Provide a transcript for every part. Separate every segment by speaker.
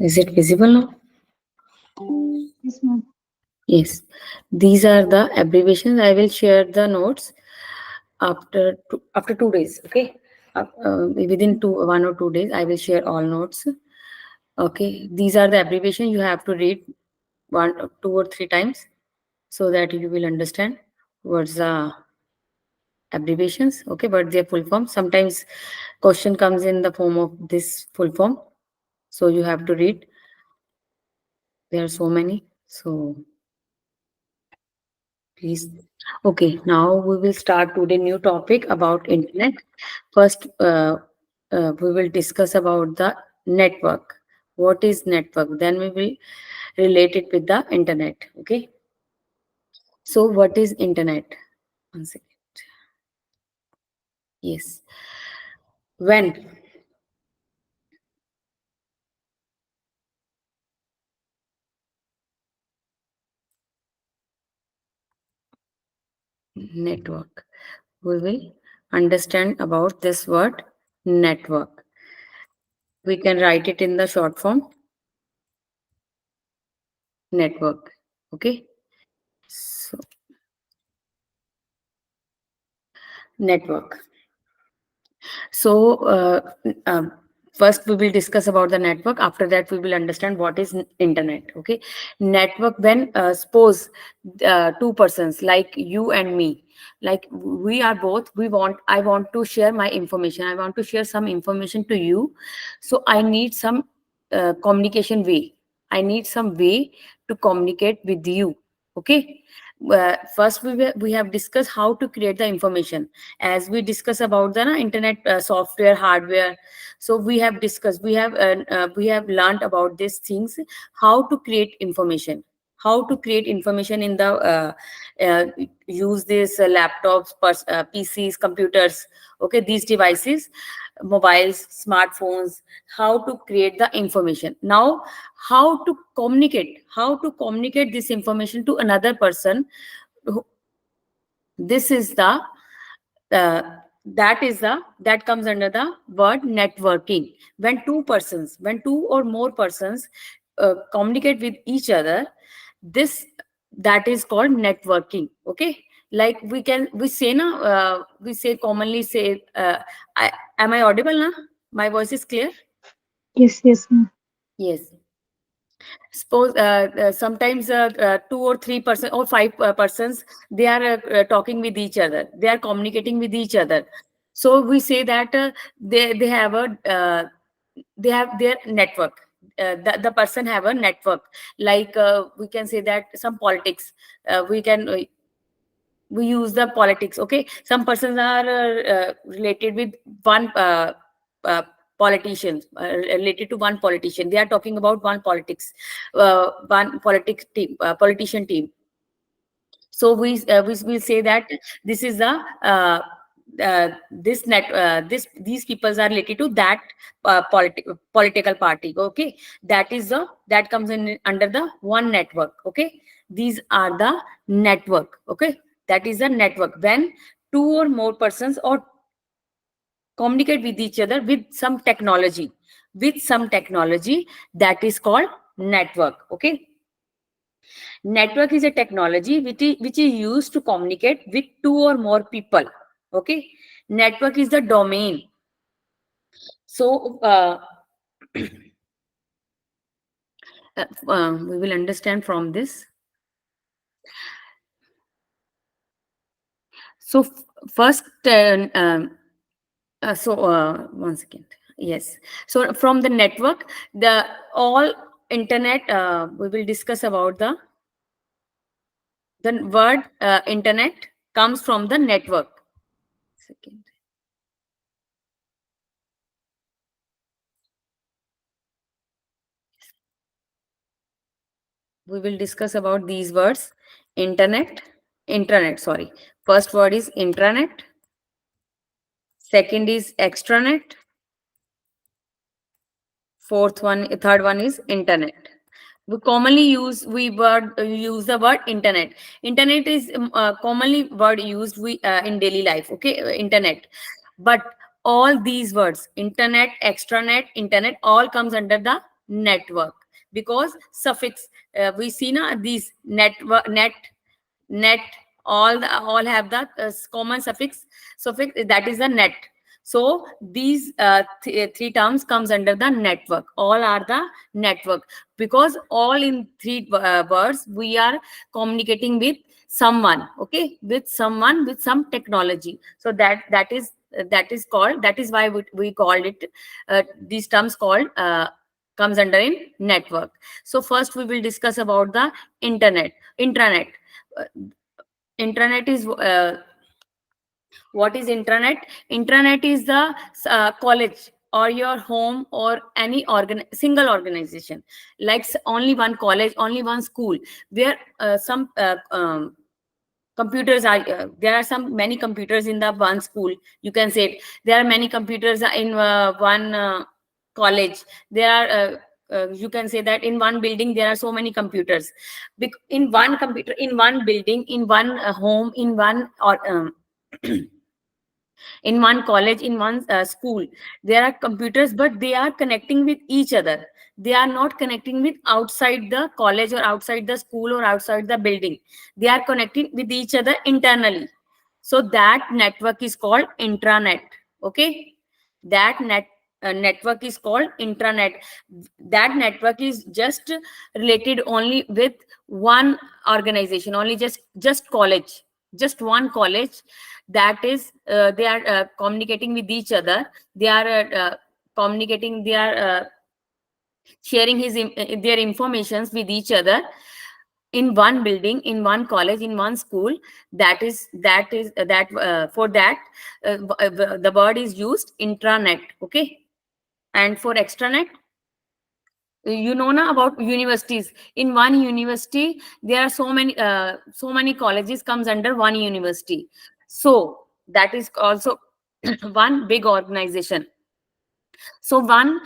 Speaker 1: Is it visible now?
Speaker 2: Yes, ma'am.
Speaker 1: Yes. These are the abbreviations. I will share the notes after 2 days. Okay. Within 1 or 2 days, I will share all notes. Okay. These are the abbreviations you have to read 2 or 3 times so that you will understand what's the abbreviations. Okay, but their full form. Sometimes question comes in the form of this full form, so you have to read. There are so many, so please. Okay, now we will start today new topic about internet. First, we will discuss about the network. What is network? Then we will relate it with the internet. Okay. So what is internet? One second. Yes. When network, we will understand about this word network. We can write it in the short form network. Okay. So network. So first we will discuss about the network. After that we will understand what is internet. Okay. Network, when suppose two persons like you and me, like we are both, I want to share my information, I want to share some information to you. So I need some communication way, I need some way to communicate with you. Okay. First we have discussed how to create the information, as we discuss about the internet software hardware. So we have learned about these things, how to create information, how to create information in the uh, use this laptops, PCs, computers. Okay, these devices, mobiles, smartphones, how to create the information. Now how to communicate this information to another person. This is the uh, that comes under the word networking. When two or more persons communicate with each other, this that is called networking. Okay. Like we say now, we say commonly say, am I audible now? My voice is clear?
Speaker 2: Yes, yes, ma'am.
Speaker 1: Yes. Suppose sometimes 2 or 3 person or 5 persons, they are talking with each other, they are communicating with each other. So we say that they have a they have their network. The person have a network. Like we can say that some politics, we use the politics. Okay, some persons are related with one uh, politicians, related to one politician, they are talking about one politics, one politics team, politician team. So we will say that this is the these peoples are related to that political party. Okay, that comes in under the one network. Okay, these are the network. Okay, that is a network when two or more persons or communicate with each other with some technology, that is called network. Okay. Network is a technology which is used to communicate with two or more people. Okay. Network is the domain. So we will understand from this. So first, one second. Yes. So from the network, the all internet, we will discuss about the word internet comes from the network. Second. We will discuss about these words. Internet, sorry. First word is intranet. Second is extranet. Third one is internet. We commonly use the word internet. Internet is commonly word used in daily life. Okay, internet. But all these words, internet, extranet, internet, all comes under the network, because suffix, we see now these network, net, all have the common suffix, that is the net. So these three terms comes under the network. All are the network, because all in three words we are communicating with someone, okay, with someone, with some technology. So that is called, that is why we called it, these terms called, comes under in network. So first we will discuss about the intranet. Uh, Intranet is, what is intranet? Intranet is the college or your home or any single organization, like only one college, only one school, where some computers are, there are some many computers in the one school, you can say it. There are many computers in one college. There are, you can say that in one building there are so many computers. In one computer, in one building, in one home, in one, or in one college, in one school, there are computers, but they are connecting with each other. They are not connecting with outside the college or outside the school or outside the building. They are connecting with each other internally. So that network is called intranet. Okay, that network is called intranet. That network is just related only with one organization, only just college, just one college. That is, they are communicating with each other. They are communicating, they are sharing their informations with each other in one building, in one college, in one school. That for that, the word is used intranet. Okay, and for extranet, you know now about universities. In one university there are so many colleges comes under one university. So that is also one big organization. So when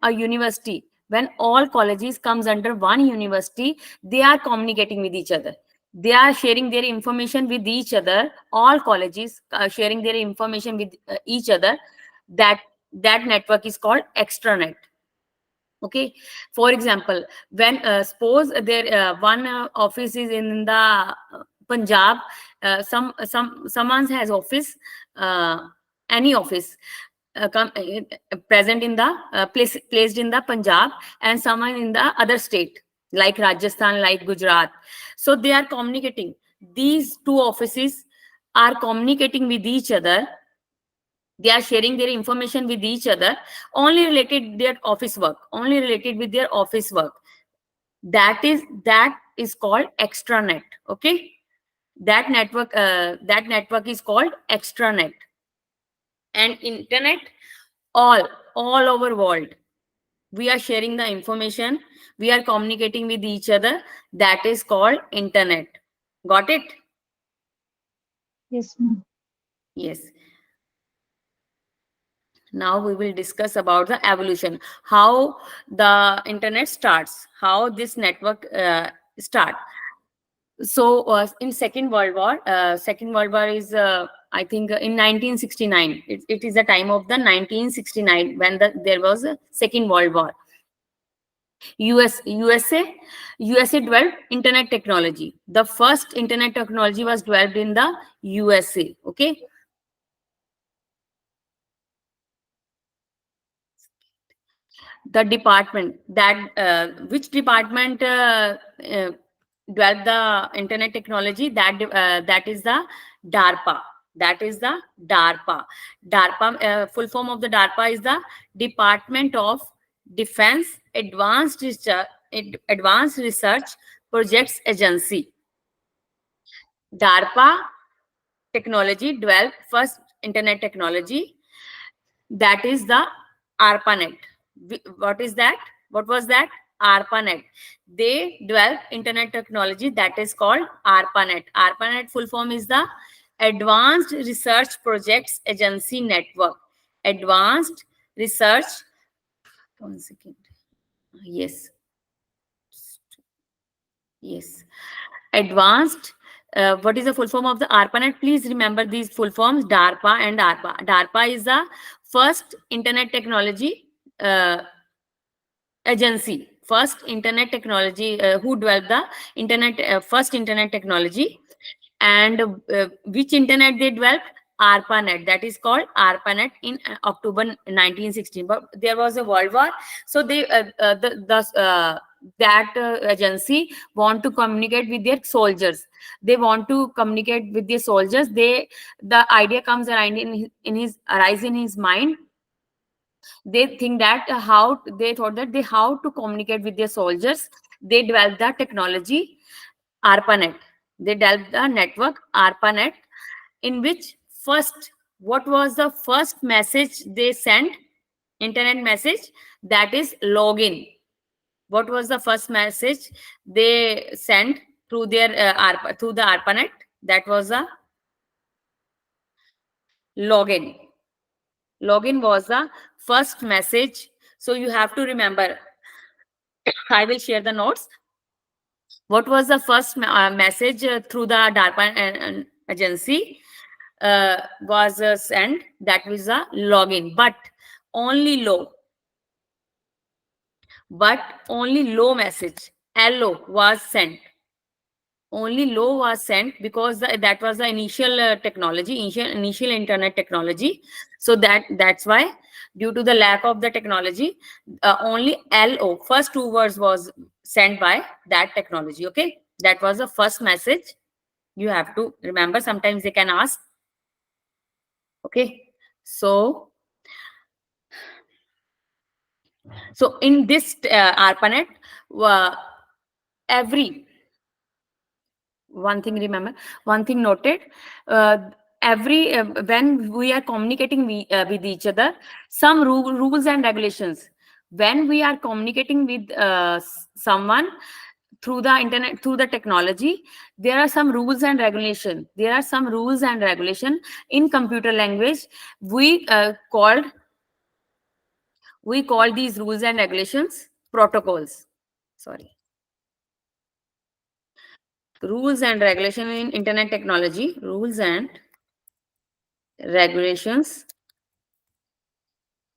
Speaker 1: a university, when all colleges comes under one university, they are communicating with each other. They are sharing their information with each other. All colleges sharing their information with each other. That network is called extranet. Okay, for example, when suppose there one office is in the Punjab, someone has office, any office, present in the placed in the Punjab, and someone in the other state like Rajasthan, like Gujarat. So they are communicating. These two offices are communicating with each other. They are sharing their information with each other, only related their office work, only related with their office work. That is called extranet. Okay, that network is called extranet. And internet, all over world, we are sharing the information, we are communicating with each other. That is called internet. Got it?
Speaker 2: Yes, ma'am.
Speaker 1: Yes. Now we will discuss about the evolution, how the internet starts, how this network start. So in second world war is, I think, in 1969. It is the time of the 1969, when there was a second world war. USA developed internet technology. The first internet technology was developed in the USA. Okay, the department that, which department developed the internet technology, that is the DARPA. That is the DARPA. Full form of the DARPA is the Department of Defense Advanced Research Projects Agency. DARPA technology developed first internet technology, that is the ARPANET. What is that? What was that? ARPANET. They developed internet technology, that is called ARPANET. ARPANET full form is the Advanced Research Projects Agency Network. Advanced Research. 1 second. Yes. Yes. Advanced. What is the full form of the ARPANET? Please remember these full forms: DARPA and ARPA. 'DARPA' is the first internet technology, uh, developed in the USA. Okay, ARPANET. Full form is the Advanced Research Projects Agency Network. Advanced Research Projects Agency Network. Advanced. What is the full form of the ARPANET? Please remember these full forms: DARPA and ARPA. DARPA is the first internet technology agency, first internet technology, who developed the internet, first internet technology, and which internet they developed? ARPANET. That is called ARPANET in October 1916. But there was a world war, so they that agency want to communicate with their soldiers. They want to communicate with their soldiers. The idea comes around arise in his mind. They think that how they thought that they how to communicate with their soldiers. They developed the technology ARPANET. They developed the network ARPANET, in which first, what was the first message they sent? Internet message, that is login. What was the first message they sent through their through the ARPANET? That was a login. Login was the first message. So you have to remember. I will share the notes. What was the first message through the DARPA agency was sent? That was a login, but only low. But only low message, LO, was sent. Only low was sent because that was the initial technology, initial internet technology. So that's why, due to the lack of the technology, only LO, first two words, was sent by that technology. Okay, that was the first message. You have to remember. Sometimes they can ask. Okay, so in this ARPANET, every one thing remember, one thing noted, uh, every when we are communicating with each other, some rules and regulations. When we are communicating with someone through the internet, through the technology, there are some rules and regulation. There are some rules and regulation in computer language. We call these rules and regulations protocols. Sorry, rules and regulation in internet technology. Rules and regulations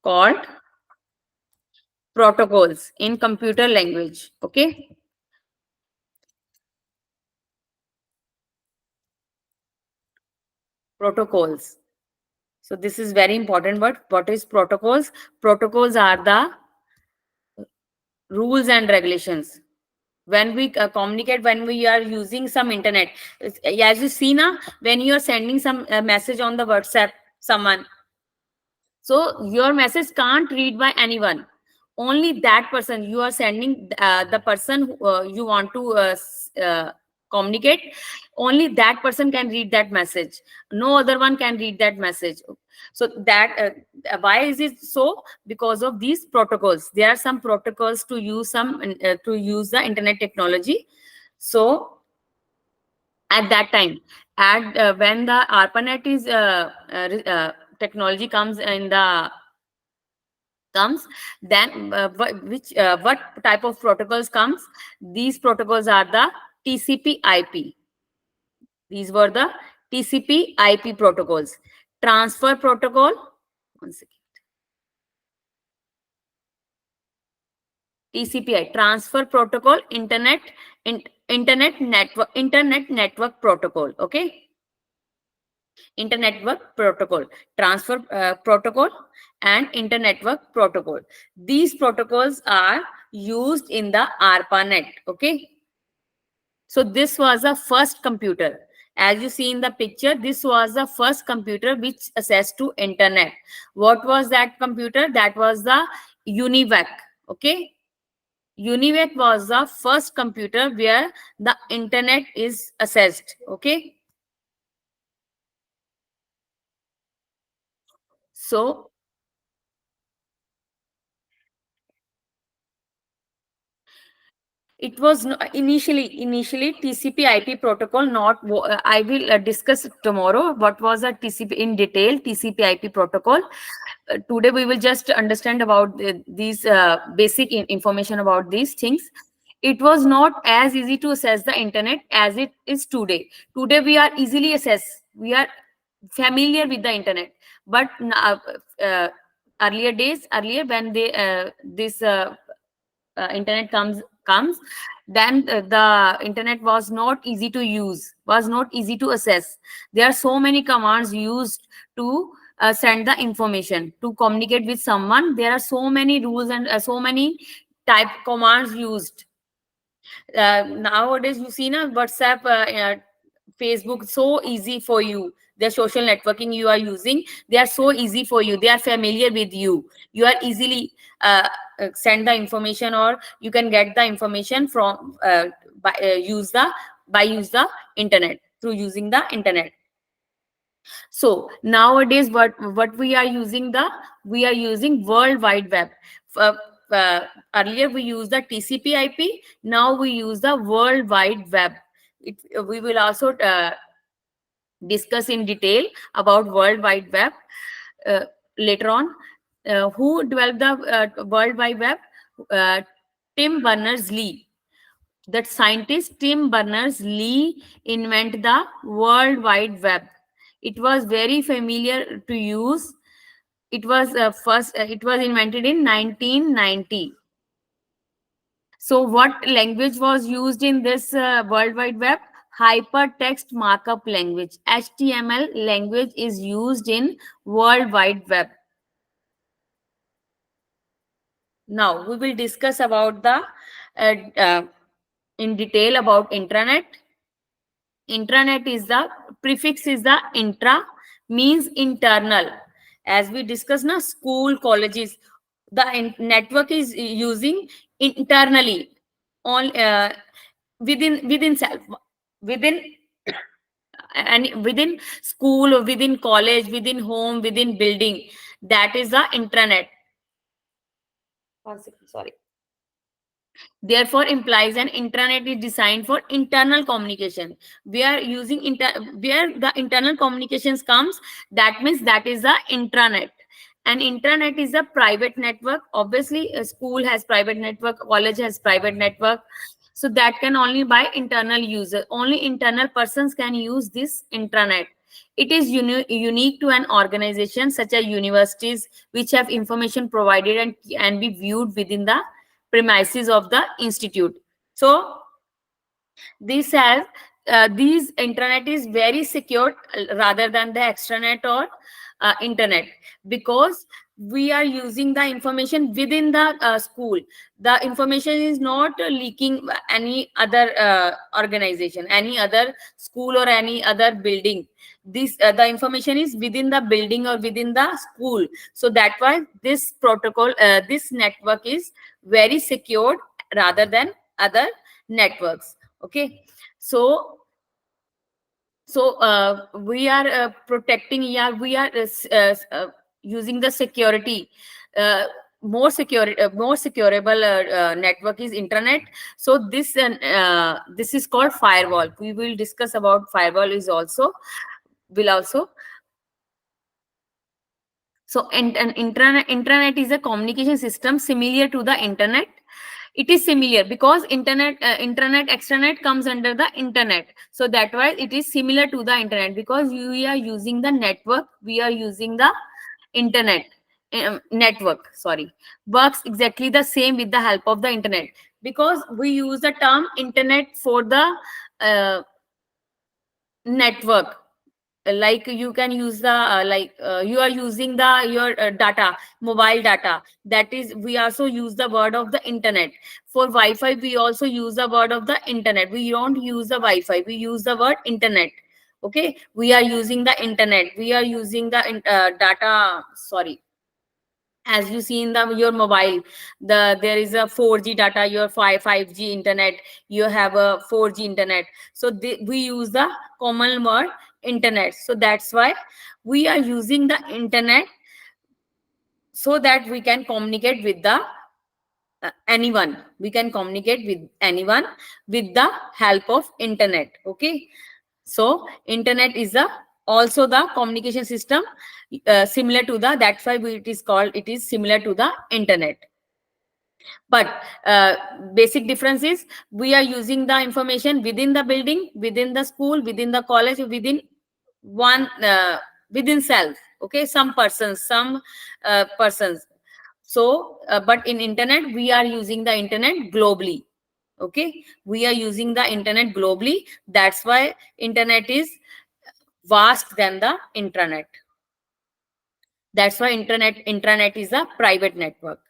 Speaker 1: called protocols in computer language. Okay, protocols. So this is very important word. What is protocols? Protocols are the rules and regulations. When we communicate, when we are using some internet, as you see now, when you are sending some message on the WhatsApp, someone, so your message can't read by anyone. Only that person you are sending, the person you want to communicate, only that person can read that message. No other one can read that message. So that why is it so? Because of these protocols. There are some protocols to use to use the internet technology. So at that time, at when the ARPANET is technology comes in the comes, then what type of protocols comes? These protocols are the TCP/IP. These were the TCP/IP protocols. Transfer protocol. One second. TCP/I, transfer protocol, internet network protocol. Okay, internet network protocol, transfer protocol, and internet network protocol. These protocols are used in the ARPANET. Okay, so this was the first computer. As you see in the picture, this was the first computer which access to internet. What was that computer? That was the UNIVAC. Okay, UNIVAC was the first computer where the internet is accessed. Okay, so it was initially TCP/IP protocol. Not I will discuss tomorrow what was a TCP in detail. TCP/IP protocol. Today we will just understand about these basic information about these things. It was not as easy to access the internet as it is today. Today we are easily access. We are familiar with the internet, but earlier when they this internet comes, then the internet was not easy to use, was not easy to access. There are so many commands used to send the information, to communicate with someone. There are so many rules and so many type commands used. Nowadays you see na WhatsApp, Facebook, so easy for you. The social networking you are using, they are so easy for you, they are familiar with you. You are easily send the information, or you can get the information from use the internet, through using the internet. So nowadays what we are using, the we are using world wide web. uh, Earlier we used the TCP/IP, now we use the world wide web. We will also discuss in detail about world wide web uh, later on. Who developed the world wide web? uh, Tim Berners-Lee. That scientist Tim Berners-Lee invent the world wide web. It was very familiar to use. It was it was invented in 1990. So what language was used in this world wide web? Hypertext markup language, HTML language, is used in world wide web. Now we will discuss about the in detail about intranet. Intranet is the prefix is the intra, means internal. As we discussed now, school, colleges, the network is using internally, all within self, within and within school, or within college, within home, within building. That is the intranet. One second, sorry. Therefore implies an intranet is designed for internal communication. We are using where the internal communications comes, that means that is the intranet. And intranet is a private network. Obviously a school has private network, college has private network. So that can only by internal user, only internal persons can use this intranet. It is unique to an organization such as universities, which have information provided and be viewed within the premises of the institute. So this has these intranet is very secure rather than the extranet or internet, because we are using the information within the school. The information is not leaking any other organization, any other school, or any other building. This the information is within the building or within the school. So that's why this protocol, this network is very secured rather than other networks. Okay. So we are protecting, yeah, we are using the security, uh, more securable network is internet. So this is called firewall. We will discuss about firewall is also, will also. So an intranet is a communication system similar to the internet. It is similar because internet, intranet, extranet comes under the internet. So that why it is similar to the internet, because we are using the network, we are using the internet network. Sorry, works exactly the same with the help of the internet, because we use the term internet for the network. Like you can use the you are using the your data, mobile data. That is, we also use the word of the internet. For Wi-Fi we also use the word of the internet. We don't use the Wi-Fi, we use the word internet. Okay, we are using the internet, we are using the data. Sorry, as you see in the your mobile, there is a 4G data, your 5G internet, you have a 4G internet. So we use the common word internet. So that's why we are using the internet, so that we can communicate with the anyone. We can communicate with anyone with the help of internet. Okay. So internet is the also the communication system similar to the, that's why it is called, it is similar to the internet. But basic difference is we are using the information within the building, within the school, within the college, within one within self. Okay, some persons, some persons. So but in internet we are using the internet globally. Okay, we are using the internet globally. That's why internet is vast than the intranet. That's why intranet is a private network.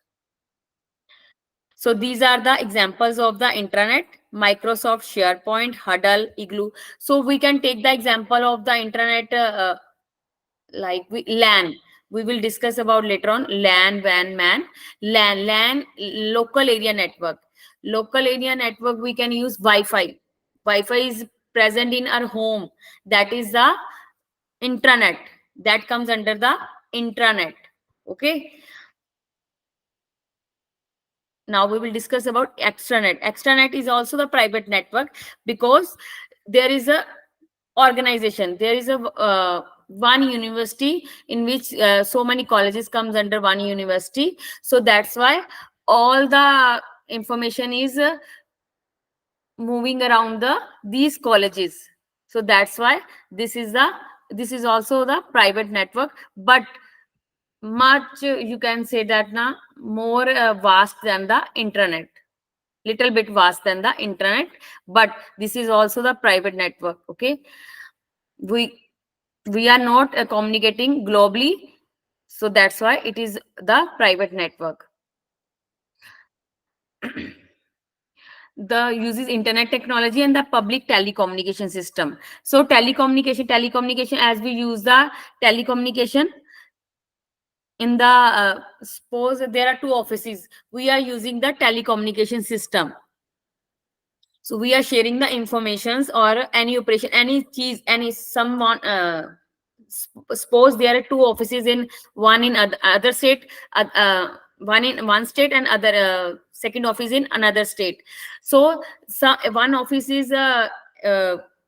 Speaker 1: So these are the examples of the intranet: Microsoft, SharePoint, Huddle, Igloo. So we can take the example of the intranet, like LAN. We will discuss about later on LAN, WAN, MAN. LAN, local area network. Local area network, we can use Wi-Fi. Wi-Fi is present in our home. That is the intranet. That comes under the intranet. Okay. Now we will discuss about extranet. Extranet is also the private network, because there is a organization, there is a one university in which so many colleges comes under one university. So that's why all the information is moving around these colleges. So that's why this is also the private network, but much you can say that now more vast than the internet, little bit vast than the internet, but this is also the private network. Okay, we we are not communicating globally, so that's why it is the private network. The uses internet technology and the public telecommunication system. So telecommunication, as we use the telecommunication in the suppose there are two offices, we are using the telecommunication system. So we are sharing the informations or any operation, any cheese, any someone. Suppose there are two offices in one in other state, one in one state and other second office in another state. So one office is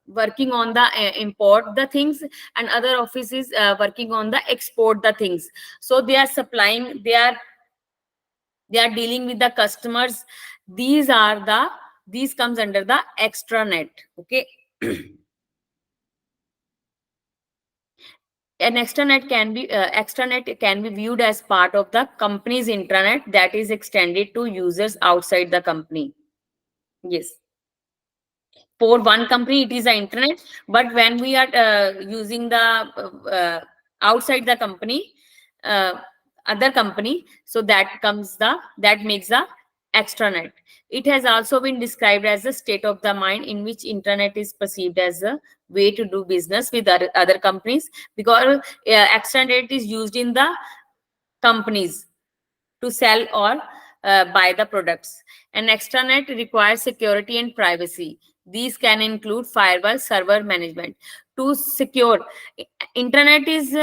Speaker 1: working on the import the things, and other office is working on the export the things. So they are supplying, they are dealing with the customers. These comes under the extranet. Okay. An extranet can be viewed as part of the company's intranet that is extended to users outside the company. Yes, for one company it is the internet, but when we are using the outside the company, uh, other company, so that makes the extranet. It has also been described as a state of the mind in which internet is perceived as a way to do business with other companies, because extranet is used in the companies to sell or buy the products. An extranet requires security and privacy. These can include firewall, server management. To secure, internet is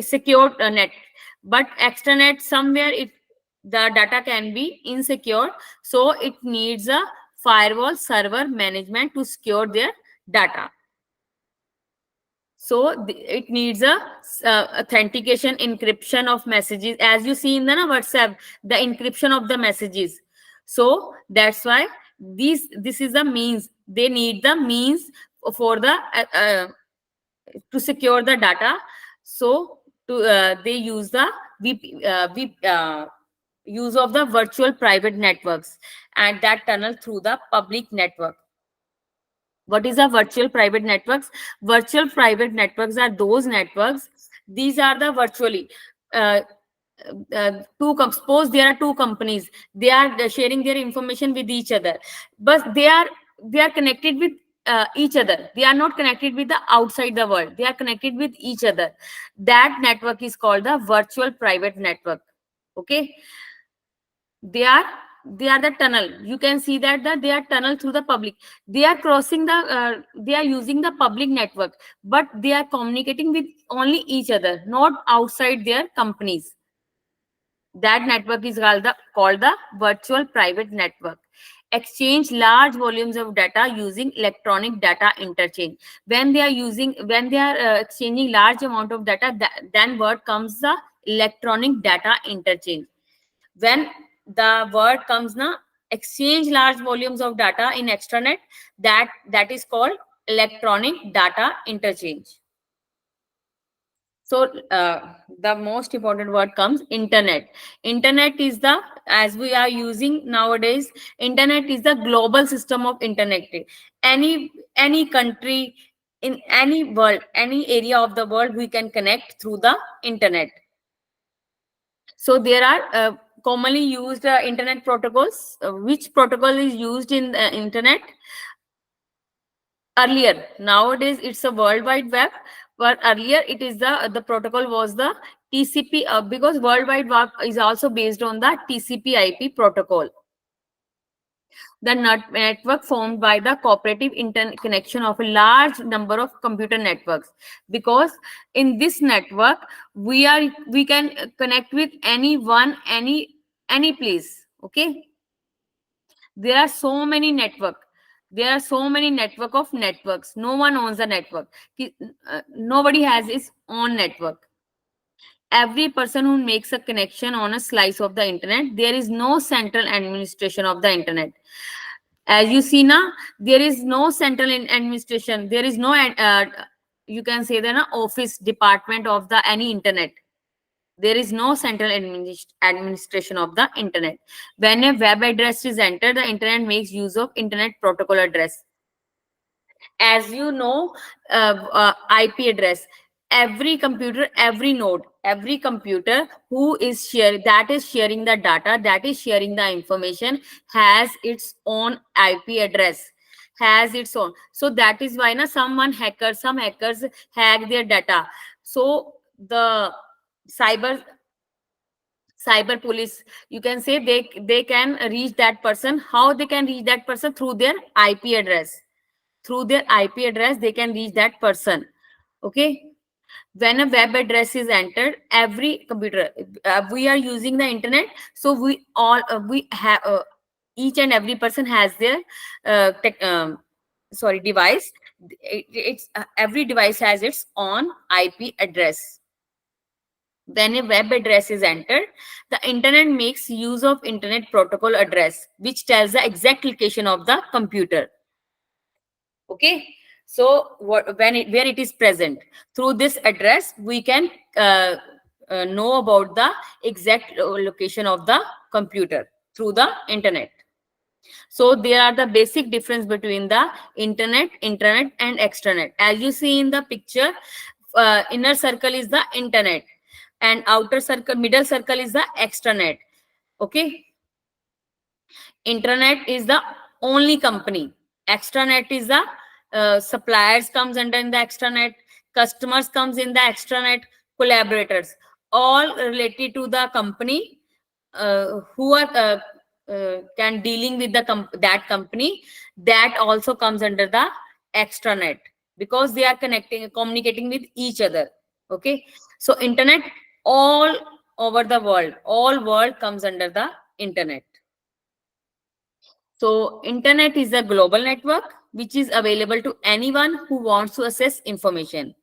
Speaker 1: secure net, but extranet somewhere the data can be insecure, so it needs a firewall, server management to secure their data. So it needs a authentication, encryption of messages, as you see in the WhatsApp, the encryption of the messages. So that's why this is the means, they need the means for the to secure the data. So they use the use of the virtual private networks, and that tunnel through the public network. What is a virtual private networks? Virtual private networks are those networks, these are the virtually uh, suppose there are two companies, they are sharing their information with each other, but they are connected with each other, they are not connected with the outside the world, they are connected with each other. That network is called the virtual private network. Okay, they are they are the tunnel, you can see that they are tunnel through the public, they are crossing the they are using the public network, but they are communicating with only each other, not outside their companies. That network is called the virtual private network. Exchange large volumes of data using electronic data interchange. When they are exchanging large amount of data, then word comes the electronic data interchange. When the word comes na exchange large volumes of data in extranet, that is called electronic data interchange. So the most important word comes internet. Internet is the, as we are using nowadays, internet is the global system of internet. Any country, in any world, any area of the world, we can connect through the internet. So there are commonly used internet protocols. Which protocol is used in the internet? Earlier, nowadays it's a world wide web, but earlier it is the protocol was the TCP, because world wide web is also based on the TCP IP protocol, the network formed by the cooperative interconnection of a large number of computer networks. Because in this network we can connect with anyone, any place. Okay, there are so many network, there are so many network of networks. No one owns a network. Nobody has its own network. Every person who makes a connection on a slice of the internet, there is no central administration of the internet. As you see now, there is no central administration, there is no you can say that office department of the any internet. There is no central administration of the internet. When a web address is entered, the internet makes use of internet protocol address. As you know, IP address. Every computer, every node, every computer who is sharing the data, that is sharing the information, has its own IP address, has its own. So that is why some hackers hack their data. So the cyber cyber police, you can say, they can reach that person. How they can reach that person? Through their IP address. Through their IP address they can reach that person. Okay, when a web address is entered, every computer, we are using the internet, so we have each and every person has their device. It's every device has its own IP address. When a web address is entered, the internet makes use of internet protocol address, which tells the exact location of the computer. Okay, so where it is present, through this address we can know about the exact location of the computer through the internet. So there are the basic difference between the internet, intranet and extranet. As you see in the picture, inner circle is the internet and outer circle, middle circle is the extranet. Okay, intranet is the only company. Extranet is the suppliers comes under in the extranet, customers comes in the extranet, collaborators, all related to the company, who are can dealing with the that company, that also comes under the extranet, because they are communicating with each other. Okay, so internet, all over the world, all world comes under the internet. So internet is a global network which is available to anyone who wants to access information.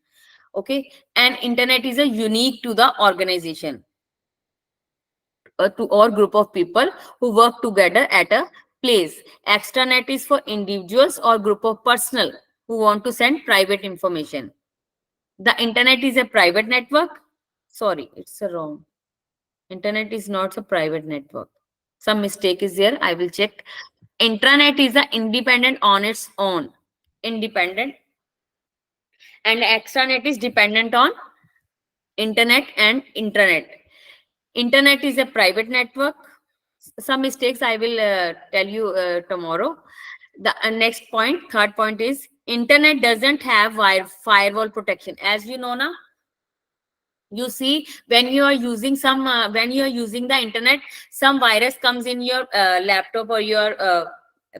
Speaker 1: Okay, and internet is a unique to the organization, to or group of people who work together at a place. Extranet is for individuals or group of personnel who want to send private information. The internet is a private network. Sorry, it's a wrong. Internet is not a private network. Some mistake is there. I will check. Intranet is a independent on its own. Independent. And extranet is dependent on internet and intranet. Internet is a private network. Some mistakes I will tell you tomorrow. The next point, third point is internet doesn't have firewall protection. As you know now, you see, when you are using when you are using the internet, some virus comes in your laptop or your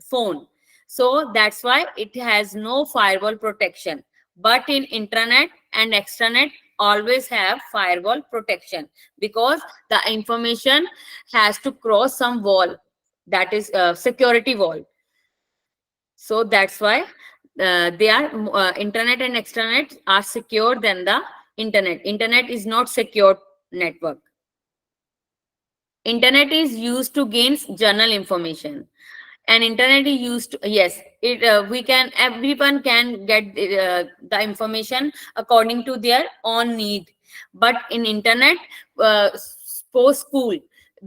Speaker 1: phone. So that's why it has no firewall protection. But in intranet and extranet always have firewall protection, because the information has to cross some wall, that is security wall. So that's why they are internet and extranet are secure than the internet. Internet is not secure network. Internet is used to gain journal information, and internet is used to, yes, it we can, everyone can get the information according to their own need. But in internet, post school,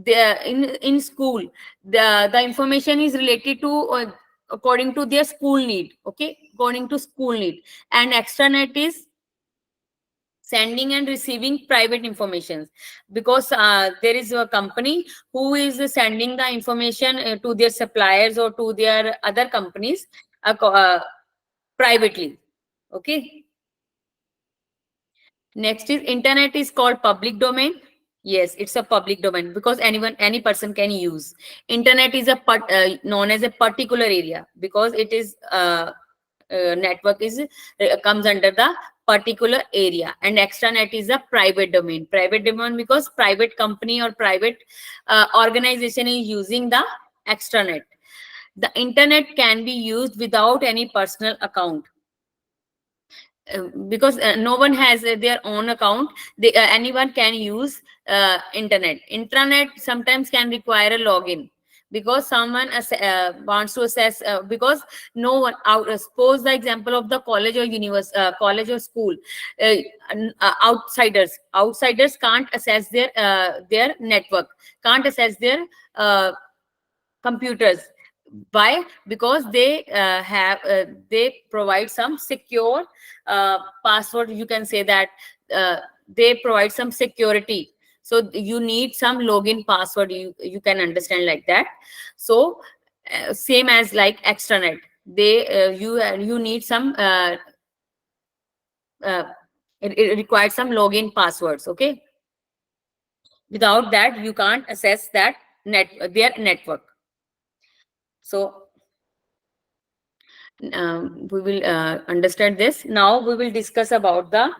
Speaker 1: in school, the information is related to according to their school need. Okay, according to school need. And extranet is sending and receiving private information, because there is a company who is sending the information to their suppliers or to their other companies privately. Okay. Next is internet is called public domain. Yes, it's a public domain because any person can use. Internet is known as a particular area because it is network is comes under the particular area, and extranet is a private domain. Private domain because private company or private organization is using the extranet. The internet can be used without any personal account, because no one has their own account. Anyone can use internet sometimes can require a login, because someone wants to assess, because no one out suppose the example of the college or college or school. uh, outsiders can't assess their network, can't assess their computers. Why? Because they provide some secure password, you can say that. They provide some security, so you need some login password, you can understand like that. So same as like extranet, you need some uh, it requires some login passwords. Okay, without that you can't access that their network. So we will understand this. Now we will discuss about the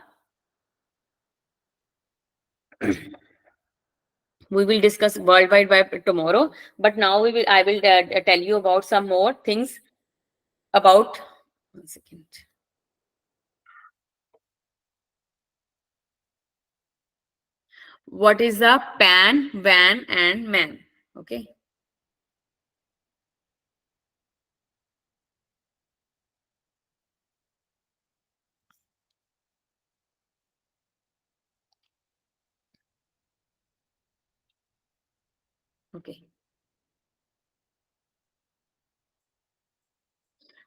Speaker 1: we will discuss World Wide Web tomorrow, but now I will tell you about some more things about. One second. What is the PAN, WAN, and MAN? Okay. Okay.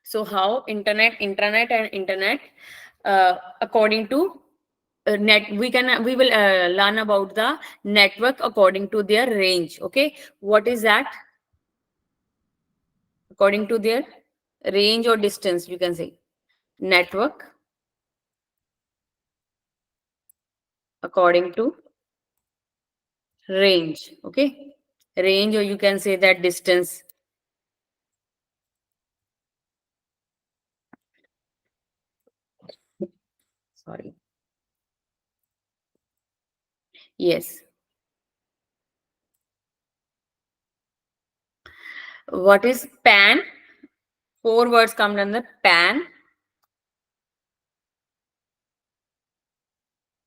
Speaker 1: So how internet according to net we will learn about the network according to their range. Okay, what is that? According to their range or distance, you can say network according to range. Okay, range, or you can say that distance. Sorry. Yes. What is PAN? Four words come under PAN: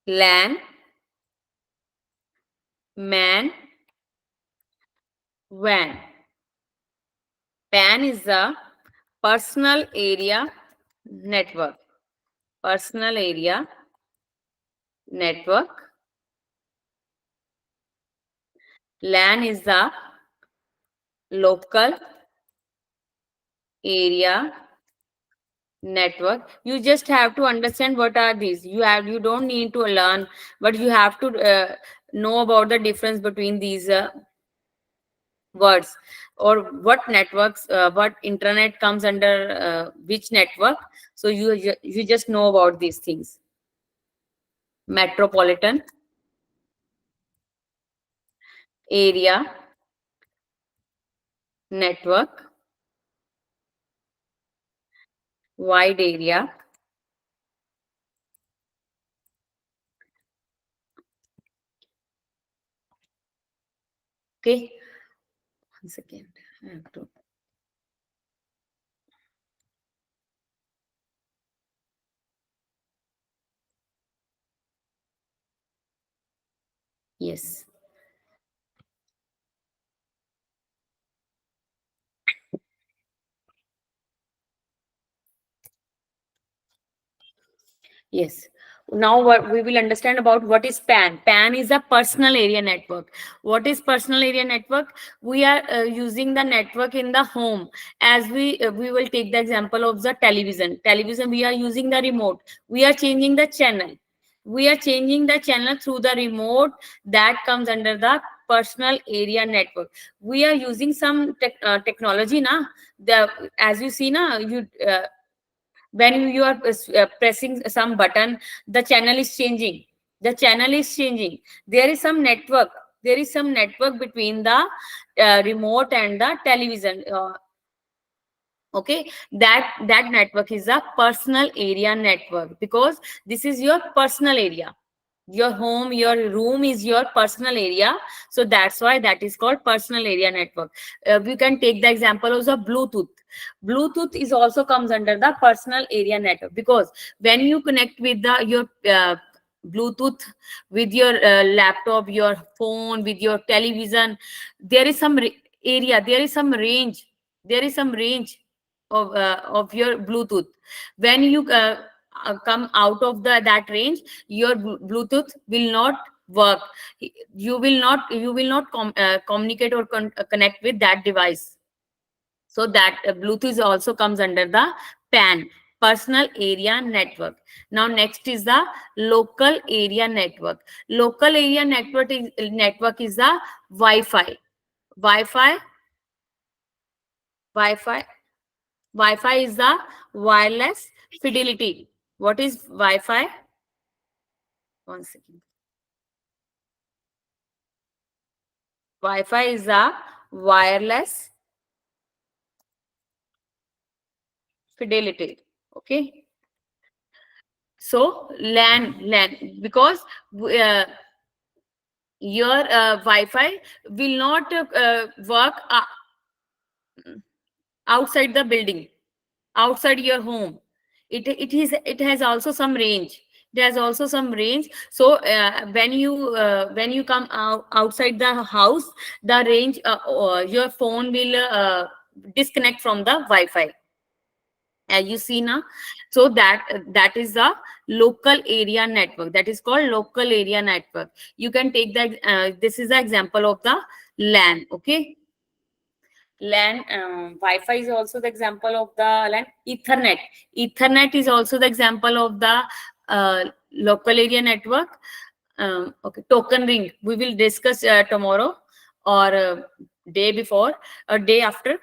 Speaker 1: LAN, MAN, WAN. PAN is the personal area network. Personal area network. LAN is the local area network. You just have to understand what are these. You don't need to learn, but you have to know about the difference between these words, or what networks, what internet comes under which network. So you just know about these things. Metropolitan area network, wide area. Okay, one second. I have to. Yes. Yes. now what we will understand about what is PAN. PAN is a personal area network. What is personal area network? We are using the network in the home. As we will take the example of the television. Television, we are using the remote. We are changing the channel. We are changing the channel through the remote. That comes under the personal area network. We are using some technology na. The, as you see na, you when you are pressing some button, the channel is changing. The channel is changing. There is some network. There is some network between the remote and the television. Okay, that network is a personal area network, because this is your personal area. Your home, your room is your personal area, so that's why that is called personal area network. We can take the example of the Bluetooth. Bluetooth is also comes under the personal area network, because when you connect with the your Bluetooth with your laptop, your phone, with your television, there is some area, there is some range, there is some range of your Bluetooth. When you come out of the that range, your Bluetooth will not work. You will not communicate or connect with that device. So that Bluetooth also comes under the PAN, personal area network. Now next is the local area network. Local area network is the Wi-Fi. Wi-Fi. Wi-Fi. Wi-Fi is the wireless fidelity. What is Wi-Fi? One second. Wi-Fi is the wireless fidelity. Okay. So LAN, because your Wi-Fi will not work outside the building, outside your home. It has also some range. It has also some range. So when you come outside the house, the range, your phone will disconnect from the Wi-Fi, as you see now. So that is the local area network. That is called local area network. You can take that. This is the example of the LAN. Okay. LAN, Wi-Fi is also the example of the LAN. Ethernet. Ethernet is also the example of the local area network. Okay, token ring. We will discuss tomorrow or day before or day after.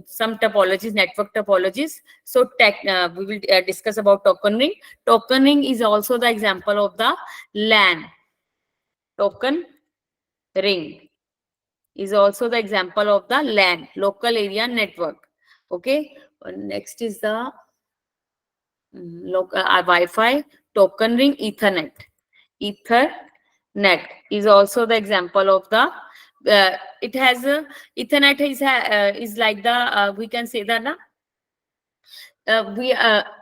Speaker 1: Some topologies, network topologies. So we will discuss about token ring. Token ring is also the example of the LAN. Token ring is also the example of the LAN, local area network. Okay. Next is the local Wi-Fi, token ring, Ethernet. Ethernet is also the example of the. It has a Ethernet is like the we can say that na, we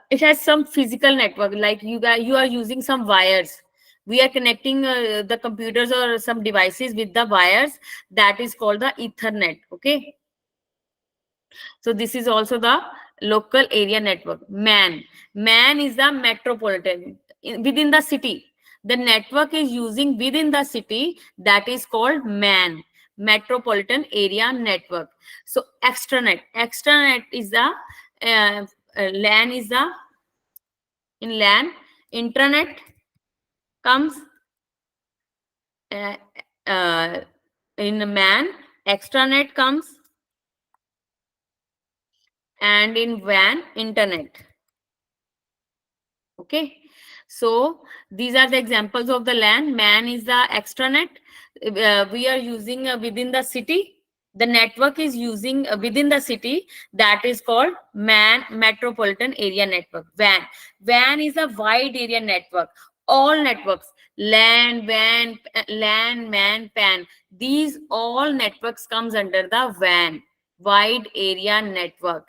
Speaker 1: it has some physical network, like you are using some wires. We are connecting the computers or some devices with the wires. That is called the Ethernet. Okay. So this is also the local area network. Man is the metropolitan within the city. The network is using within the city. That is called MAN, metropolitan area network. So extranet is the LAN is the in LAN. Intranet comes uh, uh, in MAN. Extranet comes, and in WAN, internet. Okay. So these are the examples of the LAN. Man is the extranet. We are using within the city. The network is using within the city. That is called MAN, metropolitan area network. WAN is a wide area network. All networks, LAN, WAN, LAN, MAN, PAN, these all networks comes under the WAN, wide area network.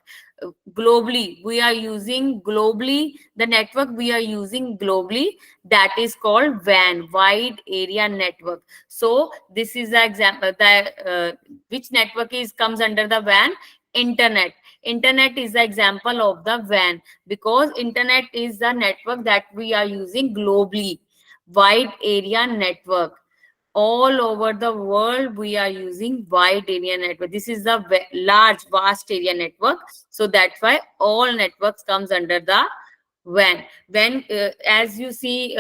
Speaker 1: Globally, we are using globally, the network we are using globally, that is called WAN, wide area network. So this is the example that which network is comes under the WAN. Internet. Internet is the example of the WAN, because internet is the network that we are using globally, wide area network. All over the world we are using wide area network. This is the large vast area network, so that's why all networks comes under the when as you see,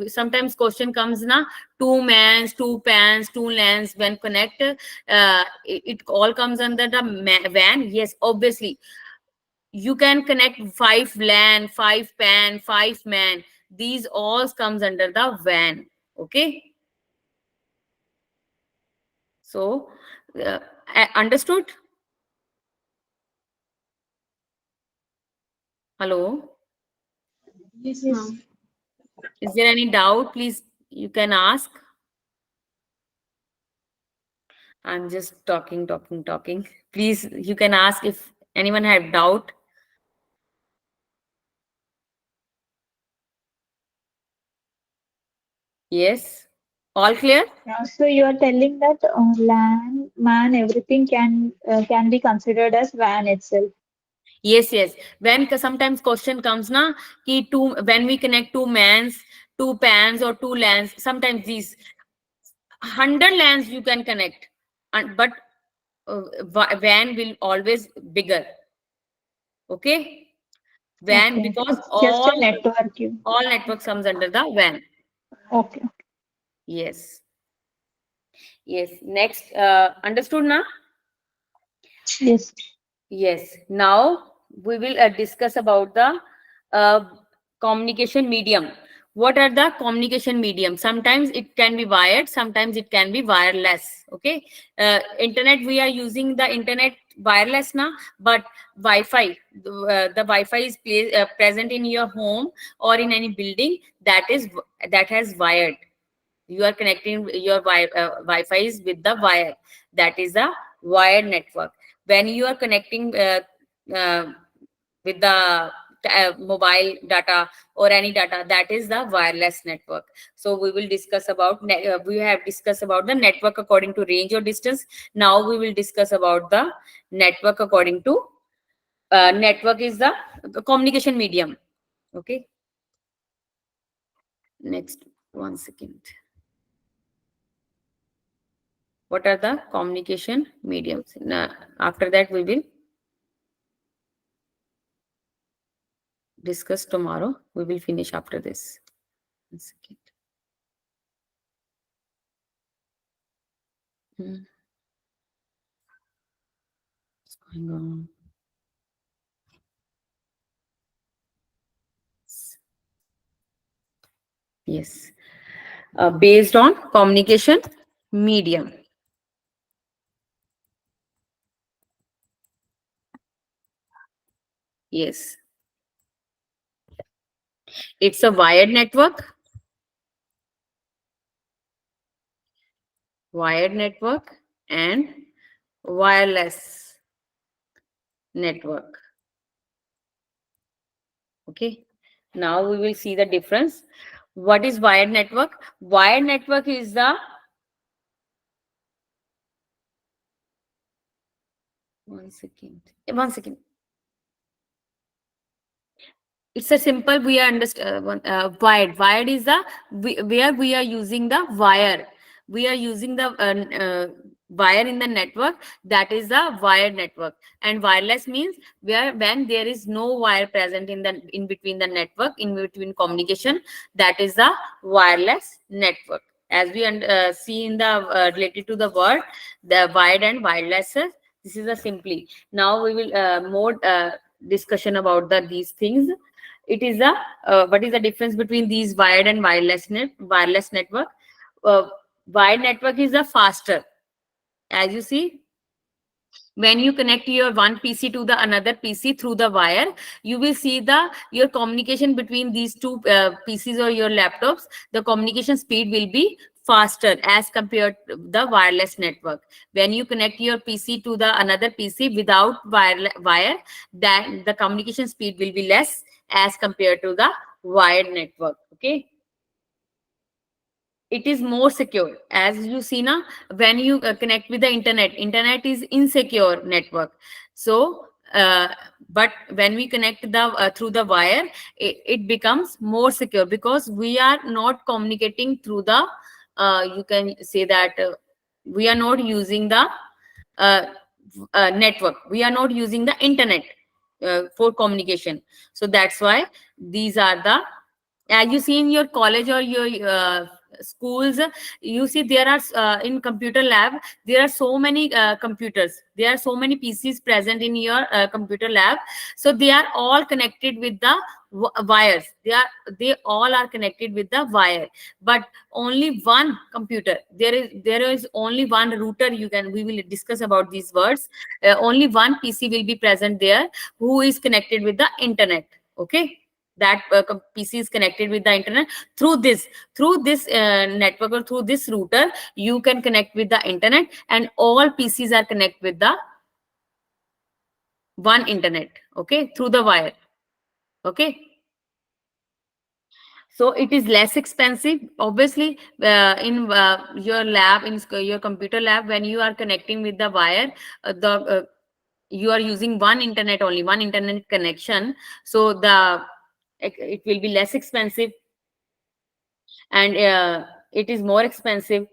Speaker 1: sometimes question comes na, two mans, two pans, two LANs when connect, it all comes under the WAN. Yes, obviously you can connect 5 LAN, 5 pan, 5 man. These all comes under the WAN. Okay, so uh, understood? Hello,
Speaker 2: Yes, ma'am.
Speaker 1: is there any doubt? Please, you can ask. I'm just talking. Please, you can ask if anyone have doubt. Yes, all clear.
Speaker 2: So you are telling that LAN, MAN, everything can be considered as WAN itself.
Speaker 1: Yes, yes. When sometimes question comes na, ki two, when we connect two mans, two pans or two LANs, sometimes these 100 LANs you can connect, and but WAN will always bigger. Okay, WAN,
Speaker 2: Okay,
Speaker 1: because
Speaker 2: it's just a network.
Speaker 1: all networks comes under the WAN.
Speaker 2: Okay.
Speaker 1: Yes, yes. Next, understood now?
Speaker 2: Yes.
Speaker 1: Yes. Now we will discuss about the uh, communication medium. What are the communication medium? Sometimes it can be wired, sometimes it can be wireless. Okay. Internet, we are using the internet wireless now, but Wi-Fi, the Wi-Fi is present in your home or in any building, that has wired. You are connecting your Wi-Fi is with the wire. That is a wired network. When you are connecting uh, with the mobile data or any data, that is the wireless network. So we will discuss about we have discussed about the network according to range or distance. Now we will discuss about the network according to network is the communication medium. Okay, next, one second. What are the communication mediums? Now, after that, we will discuss tomorrow. We will finish after this. One second. Hmm, what's going on? Yes. Based on communication medium. Yes. It's a wired network, and wireless network. Okay. Now we will see the difference. What is wired network? Wired network is the, one second. One second. It's a simple, we understand. Wired is the, where we are using the wire. We are using the wire in the network. That is the wired network. And wireless means where, when there is no wire present in the, in between the network, in between communication, that is the wireless network. As we see in the related to the word, the wired and wireless, this is a simply. Now we will more discussion about the these things. It is a what is the difference between these wired and wireless network? uh, Wired network is the faster. As you see, when you connect your one PC to the another PC through the wire, you will see the your communication between these two PCs or your laptops. The communication speed will be faster as compared to the wireless network. When you connect your PC to the another PC without wire, that the communication speed will be less as compared to the wired network. Okay, it is more secure. As you see now, when you connect with the internet is insecure network. So uh, but when we connect the through the wire, it becomes more secure, because we are not communicating through the you can say that we are not using the uh, network, we are not using the internet for communication. So that's why these are the, as you see in your college or your schools, you see there are in computer lab, there are so many computers, there are so many PCs present in your computer lab. So they are all connected with the wires, they all are connected with the wire. But only one computer, there is only one router, you can, we will discuss about these words. Only one PC will be present there who is connected with the internet. Okay, that PC is connected with the internet. Through this network, or through this router, you can connect with the internet, and all PCs are connected with the one internet. Okay, through the wire. Okay, so it is less expensive, obviously. In your lab, in your computer lab, when you are connecting with the wire, the you are using one internet, only one internet connection. So it will be less expensive, and it is more expensive.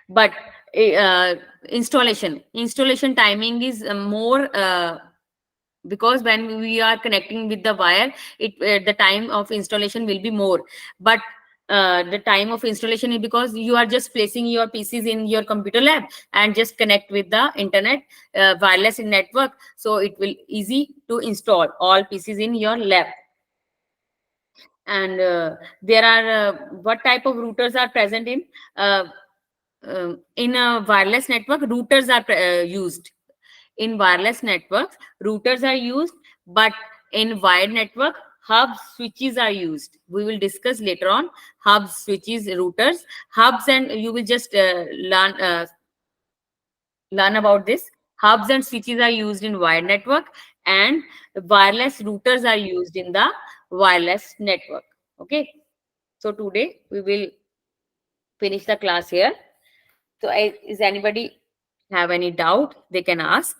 Speaker 1: But uh, installation timing is more, because when we are connecting with the wire, the time of installation will be more. But the time of installation is because you are just placing your PCs in your computer lab and just connect with the internet, wireless network, so it will easy to install all PCs in your lab. And there are what type of routers are present uh, in a wireless network? Routers are used in wireless networks, routers are used. But in wired network, hubs, switches are used. We will discuss later on hubs, switches, routers, hubs, and you will just learn about this. Hubs and switches are used in wired network, and wireless routers are used in the wireless network. Okay, so today we will finish the class here. So is anybody have any doubt, they can ask.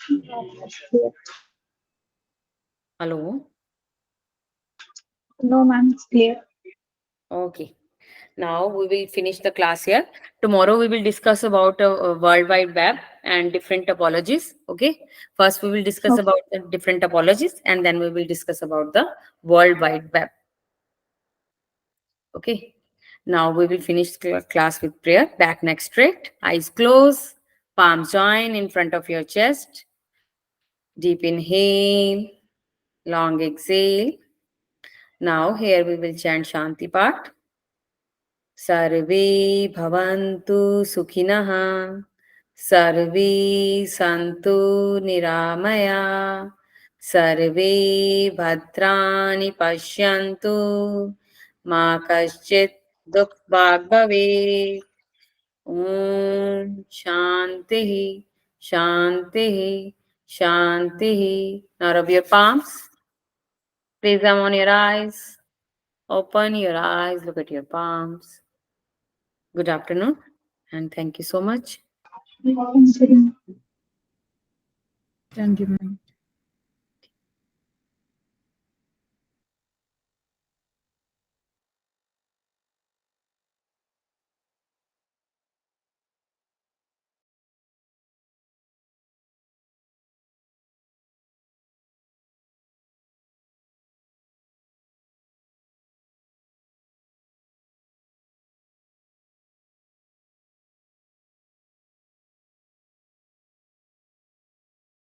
Speaker 2: That's clear.
Speaker 1: Hello.
Speaker 2: No, ma'am, it's clear.
Speaker 1: Okay, now we will finish the class here. Tomorrow we will discuss about World Wide Web and different topologies. Okay, first we will discuss
Speaker 2: Okay.
Speaker 1: about the different topologies, and then we will discuss about the World Wide Web. Okay, now we will finish class with prayer. Back neck straight, eyes closed, palms join in front of your chest. Deep inhale, long exhale. Now here we will chant Shanti part. सर्वे भवन्तु सुखिनः, सर्वे सन्तु निरामया, सर्वे भद्राणि पश्यन्तु, मा कश्चित् दुःखभाग् भवेत्. ॐ शान्तिः शान्तिः शान्तिः. Now rub your palms, place them on your eyes, open your eyes, look at your palms. Good afternoon, and thank you so much.
Speaker 2: Thank you.
Speaker 3: Thank you, ma'am.